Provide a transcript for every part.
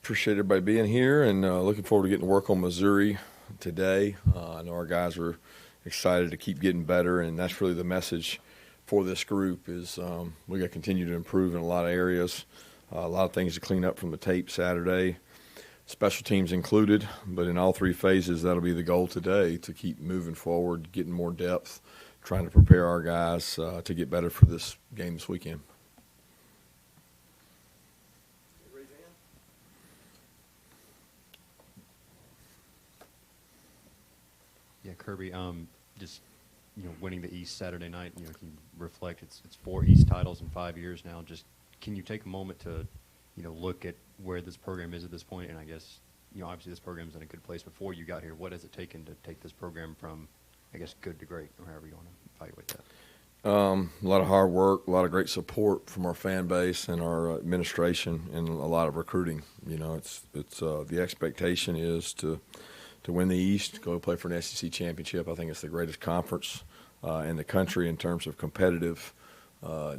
Appreciate everybody being here, and looking forward to getting to work on Missouri today. I know our guys are excited to keep getting better, and that's really the message for this group is we got to continue to improve in a lot of areas. A lot of things to clean up from the tape Saturday, special teams included, but in all three phases, that'll be the goal today, to keep moving forward, getting more depth, trying to prepare our guys to get better for this game this weekend. Yeah, Kirby, just, winning the East Saturday night, can you reflect, it's 4 East titles in 5 years now. Just, can you take a moment to, look at where this program is at this point? And I guess, obviously this program's in a good place before you got here. What has it taken to take this program from, I guess, good to great, or however you want to evaluate that? A lot of hard work, a lot of great support from our fan base and our administration, and a lot of recruiting. It's the expectation is to win the East, go play for an SEC championship. I think it's the greatest conference in the country in terms of competitive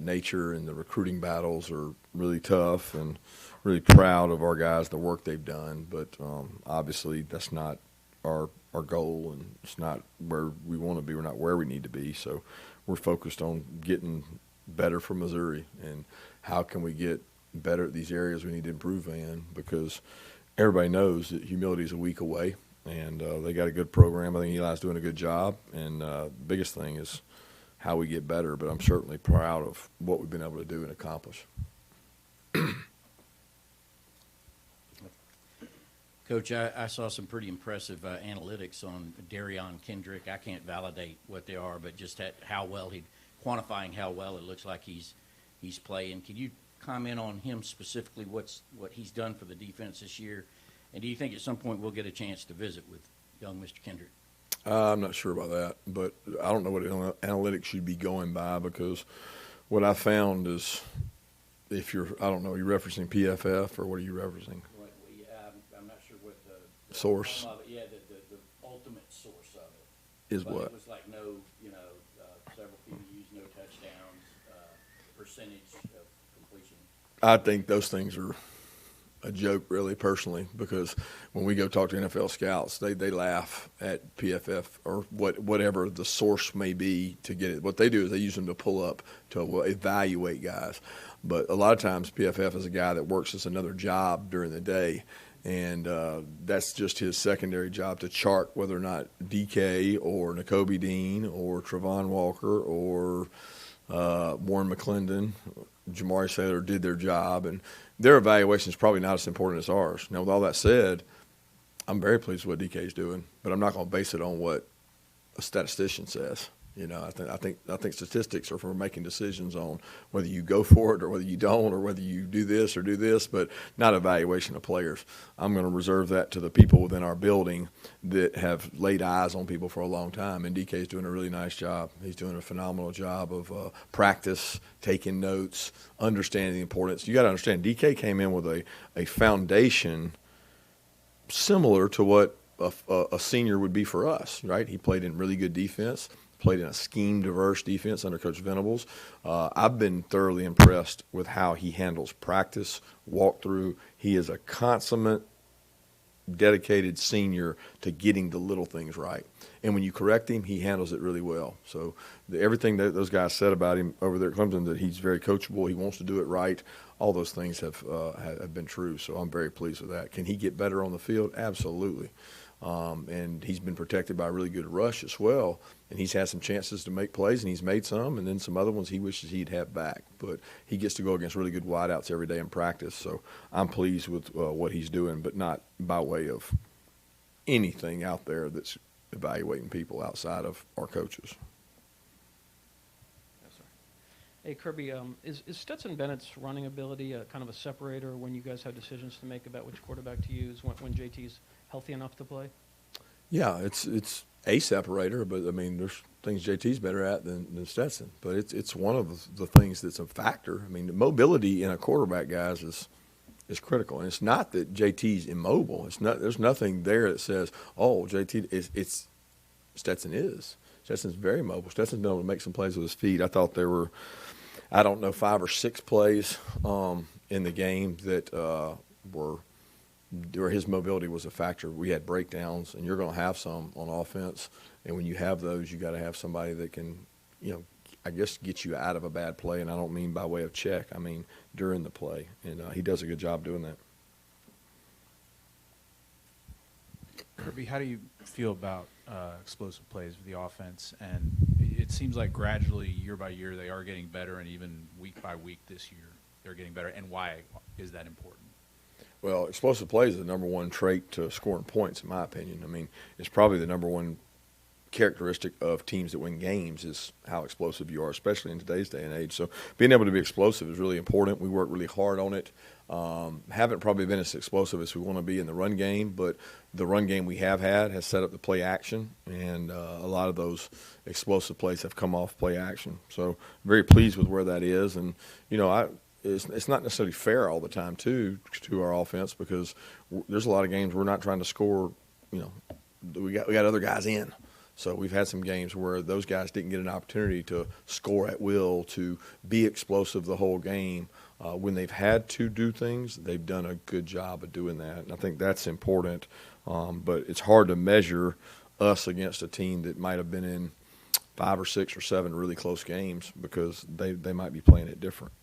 nature, and the recruiting battles are really tough, and really proud of our guys, the work they've done. But obviously that's not our goal, and it's not where we want to be. We're not where we need to be. So we're focused on getting better for Missouri, and how can we get better at these areas we need to improve in, because everybody knows that humility is a week away. And they got a good program. I think Eli's doing a good job. And the biggest thing is how we get better. But I'm certainly proud of what we've been able to do and accomplish. Coach, I saw some pretty impressive analytics on Darion Kendrick. I can't validate what they are, but just quantifying how well it looks like he's playing. Can you comment on him specifically, what he's done for the defense this year? And do you think at some point we'll get a chance to visit with young Mr. Kendrick? I'm not sure about that, but I don't know what analytics should be going by, because what I found is I don't know, are you referencing PFF or what are you referencing? Well, I'm not sure what the source. Yeah, the ultimate source of it. Is but what? It was like several people used, no touchdowns, percentage of completion. I think those things are a joke, really, personally, because when we go talk to NFL scouts, they laugh at PFF or whatever the source may be to get it. What they do is they use them to pull up to evaluate guys. But a lot of times PFF is a guy that works as another job during the day, and that's just his secondary job to chart whether or not DK or Nakobe Dean or Trevon Walker or Warren McClendon, Jamari Saylor did their job, and their evaluation is probably not as important as ours. Now, with all that said, I'm very pleased with what DK is doing, but I'm not going to base it on what a statistician says. I think statistics are for making decisions on whether you go for it or whether you don't, or whether you do this or do this, but not evaluation of players. I'm going to reserve that to the people within our building that have laid eyes on people for a long time, and DK is doing a really nice job. He's doing a phenomenal job of practice, taking notes, understanding the importance. You got to understand, DK came in with a foundation similar to what a senior would be for us, right? He played in really good defense, played in a scheme-diverse defense under Coach Venables. I've been thoroughly impressed with how he handles practice, walkthrough. He is a consummate, dedicated senior to getting the little things right. And when you correct him, he handles it really well. So everything that those guys said about him over there at Clemson, that he's very coachable, he wants to do it right, all those things have been true. So I'm very pleased with that. Can he get better on the field? Absolutely. And he's been protected by a really good rush as well. And he's had some chances to make plays, and he's made some, and then some other ones he wishes he'd have back. But he gets to go against really good wideouts every day in practice. So I'm pleased with what he's doing, but not by way of anything out there that's evaluating people outside of our coaches. Yes, sir. Hey, Kirby, is Stetson Bennett's running ability kind of a separator when you guys have decisions to make about which quarterback to use when JT's healthy enough to play? Yeah, it's a separator, but I mean, there's things JT's better at than Stetson. But it's one of the things that's a factor. I mean, the mobility in a quarterback, guys, is critical. And it's not that JT's immobile. There's nothing there that says, oh, JT it's Stetson is. Stetson's very mobile. Stetson's been able to make some plays with his feet. I thought there were, 5 or 6 plays in the game that were or his mobility was a factor. We had breakdowns, and you're going to have some on offense. And when you have those, you got to have somebody that can, I guess, get you out of a bad play. And I don't mean by way of check. I mean during the play. And he does a good job doing that. Kirby, how do you feel about explosive plays for the offense? And it seems like gradually, year by year, they are getting better, and even week by week this year, they're getting better. And why is that important? Well, explosive plays is the number one trait to scoring points, in my opinion. I mean, it's probably the number one characteristic of teams that win games is how explosive you are, especially in today's day and age. So being able to be explosive is really important. We work really hard on it. Haven't probably been as explosive as we want to be in the run game, but the run game we have had has set up the play action, and a lot of those explosive plays have come off play action. So very pleased with where that is. And, it's not necessarily fair all the time, too, to our offense, because there's a lot of games we're not trying to score. We got other guys in. So we've had some games where those guys didn't get an opportunity to score at will, to be explosive the whole game. When they've had to do things, they've done a good job of doing that, and I think that's important. But it's hard to measure us against a team that might have been in 5 or 6 or 7 really close games because they might be playing it different.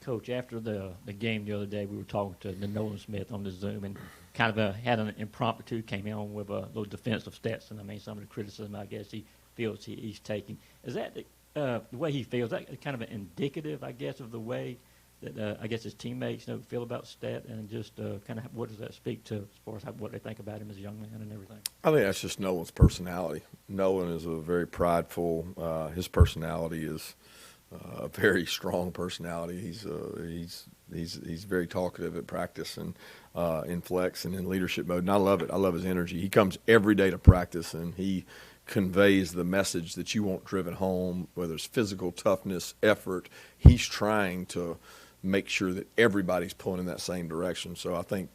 Coach, after the game the other day, we were talking to Nolan Smith on the Zoom and kind of had an impromptu, came in with a little defensive Stetson. I mean, some of the criticism I guess he feels he's taking. Is that the way he feels? Is that kind of an indicative, I guess, of the way that I guess his teammates feel about Stet, and just kind of what does that speak to as far as what they think about him as a young man and everything? I think that's just Nolan's personality. Nolan is a very prideful. His personality is a very strong personality. He's very talkative at practice and in flex and in leadership mode. And I love it. I love his energy. He comes every day to practice, and he conveys the message that you want driven home, whether it's physical toughness, effort. He's trying to make sure that everybody's pulling in that same direction. So I think,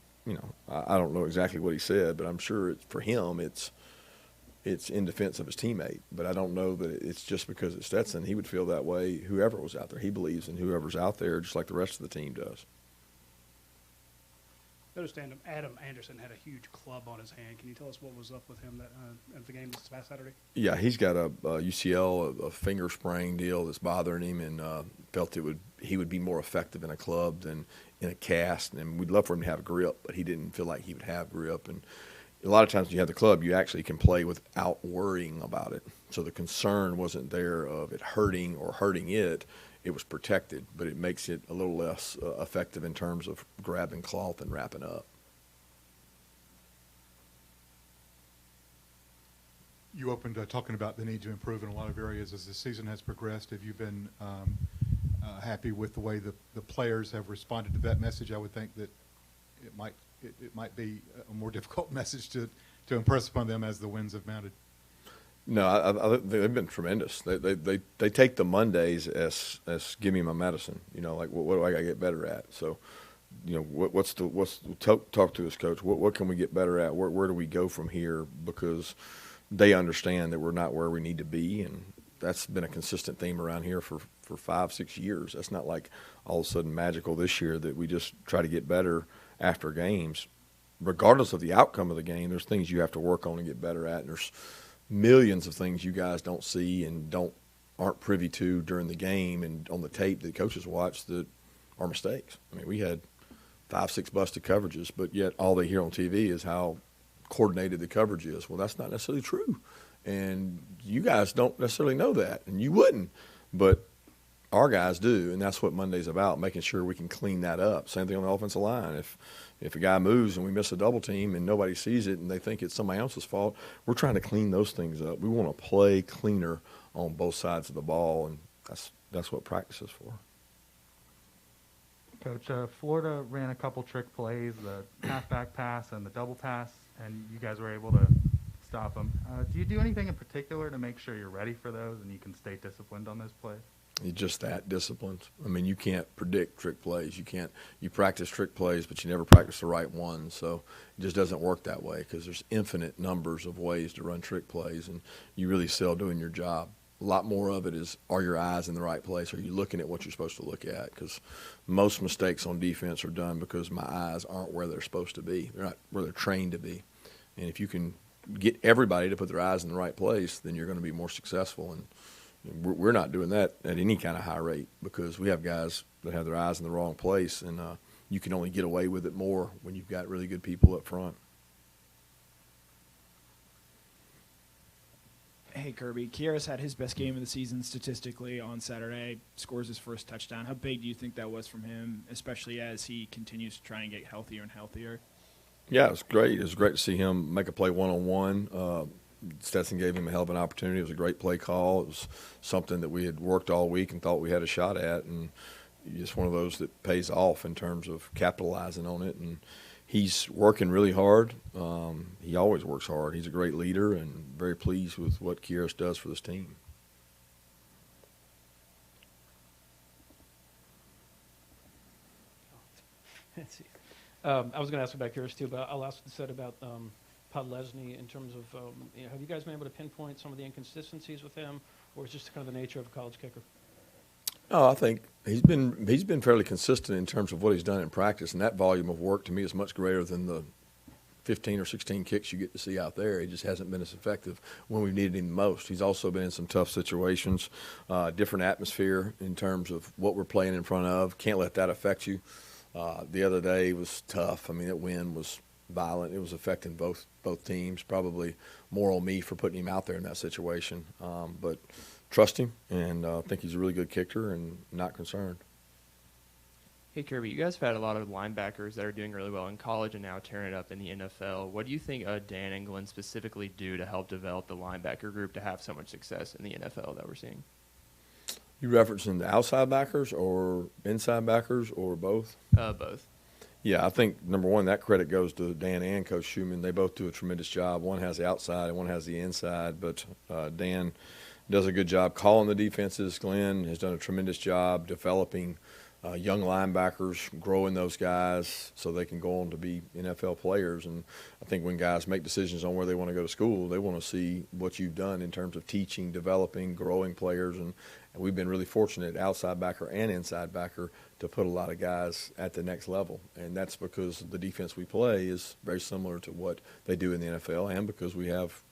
I don't know exactly what he said, but I'm sure for him it's in defense of his teammate. But I don't know that it's just because it's Stetson. He would feel that way whoever was out there. He believes in whoever's out there just like the rest of the team does. Noticed Adam Anderson had a huge club on his hand. Can you tell us what was up with him at the game this past Saturday? Yeah, he's got a UCL, a finger sprain deal that's bothering him, and felt he would be more effective in a club than in a cast. And we'd love for him to have grip, but he didn't feel like he would have grip. And a lot of times when you have the club, you actually can play without worrying about it. So the concern wasn't there of it hurting or hurting it. It was protected, but it makes it a little less effective in terms of grabbing cloth and wrapping up. You opened talking about the need to improve in a lot of areas as the season has progressed. Have you been happy with the way the players have responded to that message? I would think that it might be a more difficult message to impress upon them as the wins have mounted. No, they've been tremendous. They take the Mondays as give me my medicine. Like what do I got to get better at? So, talk to us, coach. What can we get better at? Where do we go from here? Because they understand that we're not where we need to be, and that's been a consistent theme around here for 5-6 years. That's not like all of a sudden magical this year that we just try to get better after games. Regardless of the outcome of the game, there's things you have to work on and get better at, and there's millions of things you guys don't see and aren't privy to during the game and on the tape that coaches watch that are mistakes. I mean, we had 5-6 busted coverages, but yet all they hear on TV is how coordinated the coverage is. Well, that's not necessarily true, and you guys don't necessarily know that, and you wouldn't, but our guys do, and that's what Monday's about, making sure we can clean that up. Same thing on the offensive line. If a guy moves and we miss a double team and nobody sees it and they think it's somebody else's fault, we're trying to clean those things up. We want to play cleaner on both sides of the ball, and that's what practice is for. Coach, Florida ran a couple trick plays, the halfback pass and the double pass, and you guys were able to stop them. Do you do anything in particular to make sure you're ready for those and you can stay disciplined on those plays? You're just that disciplined. I mean, you can't predict trick plays. You practice trick plays, but you never practice the right ones. So it just doesn't work that way because there's infinite numbers of ways to run trick plays, and you really sell doing your job. A lot more of it is, are your eyes in the right place? Are you looking at what you're supposed to look at? Because most mistakes on defense are done because my eyes aren't where they're supposed to be. They're not where they're trained to be. And if you can get everybody to put their eyes in the right place, then you're going to be more successful. And we're not doing that at any kind of high rate because we have guys that have their eyes in the wrong place, and you can only get away with it more when you've got really good people up front. Hey, Kirby. Kierra's had his best game of the season statistically on Saturday, scores his first touchdown. How big do you think that was from him, especially as he continues to try and get healthier and healthier? Yeah, it was great. It was great to see him make a play one-on-one. Stetson gave him a hell of an opportunity. It was a great play call. It was something that we had worked all week and thought we had a shot at, and it's one of those that pays off in terms of capitalizing on it. And he's working really hard. He always works hard. He's a great leader and very pleased with what Kierra does for this team. Let's see. I was going to ask about Kierra too, but I'll ask instead about Podlesny in terms of, have you guys been able to pinpoint some of the inconsistencies with him, or is it just kind of the nature of a college kicker? Oh, I think he's been fairly consistent in terms of what he's done in practice, and that volume of work to me is much greater than the 15 or 16 kicks you get to see out there. He just hasn't been as effective when we've needed him the most. He's also been in some tough situations, different atmosphere in terms of what we're playing in front of. Can't let that affect you. The other day was tough. I mean, that wind was violent. It was affecting both teams. Probably more on me for putting him out there in that situation. But trust him, and think he's a really good kicker and not concerned. Hey, Kirby, you guys have had a lot of linebackers that are doing really well in college and now tearing it up in the NFL. What do you think Dan and Glenn specifically do to help develop the linebacker group to have so much success in the NFL that we're seeing? You referencing the outside backers or inside backers or both? Both. Yeah, I think, number one, that credit goes to Dan and Coach Schumann. They both do a tremendous job. One has the outside and one has the inside, but Dan does a good job calling the defenses. Glenn has done a tremendous job developing young linebackers, growing those guys so they can go on to be NFL players. And I think when guys make decisions on where they want to go to school, they want to see what you've done in terms of teaching, developing, growing players. And we've been really fortunate, outside backer and inside backer, to put a lot of guys at the next level. And that's because the defense we play is very similar to what they do in the NFL, and because we have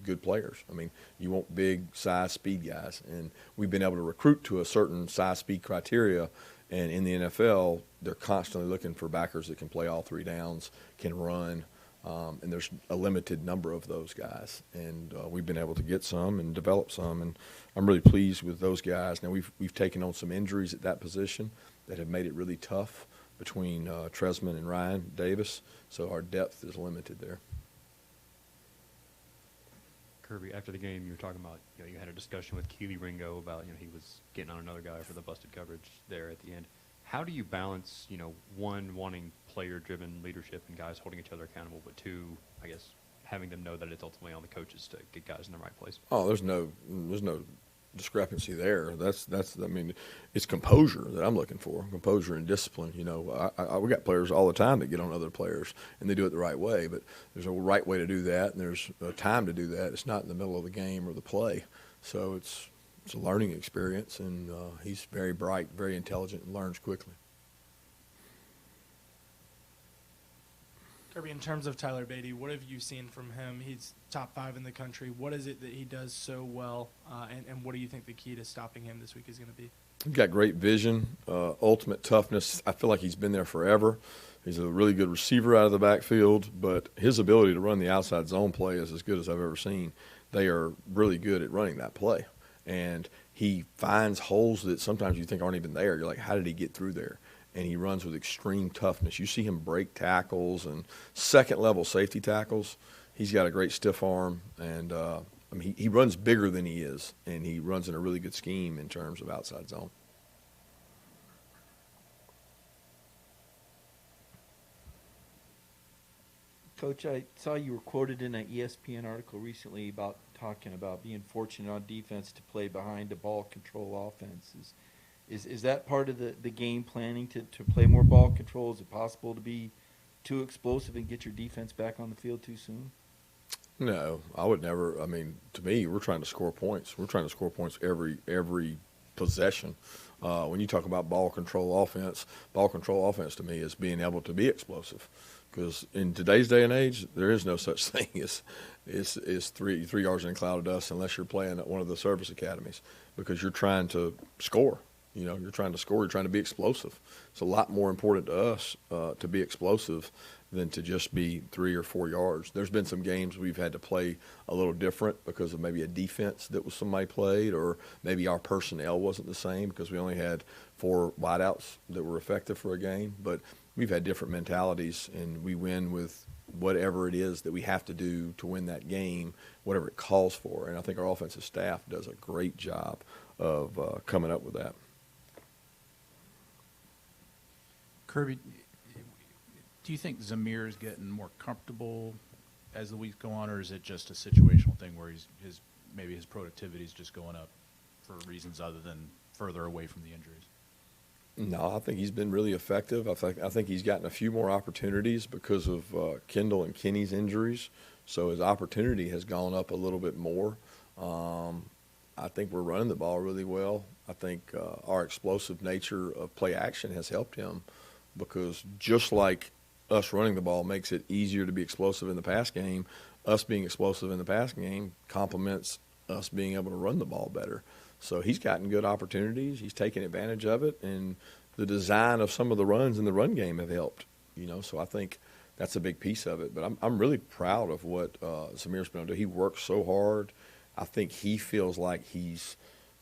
good players. I mean, you want big size speed guys, and we've been able to recruit to a certain size speed criteria, and in the NFL they're constantly looking for backers that can play all three downs, can run, and there's a limited number of those guys, and we've been able to get some and develop some, and I'm really pleased with those guys. Now we've taken on some injuries at that position that have made it really tough between Tresman and Ryan Davis, so our depth is limited there. Kirby, after the game, you were talking about, you had a discussion with Keely Ringo about, he was getting on another guy for the busted coverage there at the end. How do you balance, one, wanting player-driven leadership and guys holding each other accountable, but two, I guess, having them know that it's ultimately on the coaches to get guys in the right place? Oh, there's no discrepancy there. I mean, it's composure that I'm looking for, composure and discipline. We got players all the time that get on other players, and they do it the right way, but there's a right way to do that, and there's a time to do that. It's not in the middle of the game or the play. So it's a learning experience, and he's very bright, very intelligent, and learns quickly. Kirby, in terms of Tyler Beatty, what have you seen from him? He's top 5 in the country. What is it that he does so well, and what do you think the key to stopping him this week is going to be? He's got great vision, ultimate toughness. I feel like he's been there forever. He's a really good receiver out of the backfield, but his ability to run the outside zone play is as good as I've ever seen. They are really good at running that play, and he finds holes that sometimes you think aren't even there. You're like, how did he get through there? And he runs with extreme toughness. You see him break tackles and second-level safety tackles. He's got a great stiff arm, and he runs bigger than he is, and he runs in a really good scheme in terms of outside zone. Coach, I saw you were quoted in an ESPN article recently about talking about being fortunate on defense to play behind a ball control offense. Is that part of the game planning to play more ball control? Is it possible to be too explosive and get your defense back on the field too soon? No, I would never. I mean, to me, we're trying to score points. We're trying to score points every possession. When you talk about ball control offense to me is being able to be explosive. Because in today's day and age, there is no such thing as 3 yards in a cloud of dust unless you're playing at one of the service academies, because you're trying to score. You're trying to score. You're trying to be explosive. It's a lot more important to us to be explosive than to just be 3 or 4 yards. There's been some games we've had to play a little different because of maybe a defense that was somebody played, or maybe our personnel wasn't the same because we only had 4 wideouts that were effective for a game. But we've had different mentalities, and we win with whatever it is that we have to do to win that game, whatever it calls for. And I think our offensive staff does a great job of coming up with that. Kirby, do you think Zamir is getting more comfortable as the weeks go on, or is it just a situational thing where maybe his productivity is just going up for reasons other than further away from the injuries? No, I think he's been really effective. I think he's gotten a few more opportunities because of Kendall and Kenny's injuries, so his opportunity has gone up a little bit more. I think we're running the ball really well. I think our explosive nature of play action has helped him, because just like us running the ball makes it easier to be explosive in the pass game, us being explosive in the pass game complements us being able to run the ball better. So he's gotten good opportunities. He's taken advantage of it, and the design of some of the runs in the run game have helped. So I think that's a big piece of it. But I'm really proud of what Zamir's been able to do. He works so hard. I think he feels like he's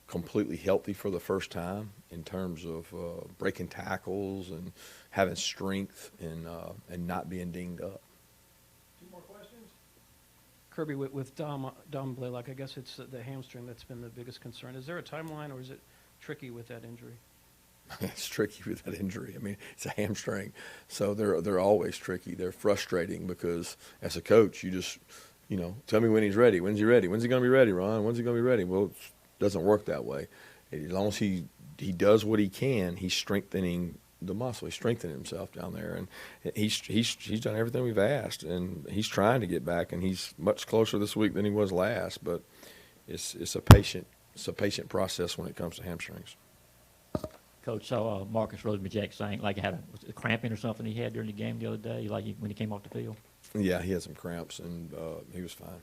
completely healthy for the first time in terms of breaking tackles and having strength and not being dinged up. Kirby, with Dom Blaylock, I guess it's the hamstring that's been the biggest concern. Is there a timeline, or is it tricky with that injury? It's tricky with that injury. I mean, it's a hamstring, so they're always tricky. They're frustrating because as a coach, you just, tell me when he's ready. When's he ready? When's he going to be ready, Ron? When's he going to be ready? Well, it doesn't work that way. As long as he does what he can, he's strengthening the muscle. He's strengthening himself down there, and he's done everything we've asked, and he's trying to get back, and he's much closer this week than he was last. But it's a patient process when it comes to hamstrings. Coach saw Marcus Rosenberg saying like had a cramping or something he had during the game the other day, when he came off the field. Yeah, he had some cramps, and he was fine.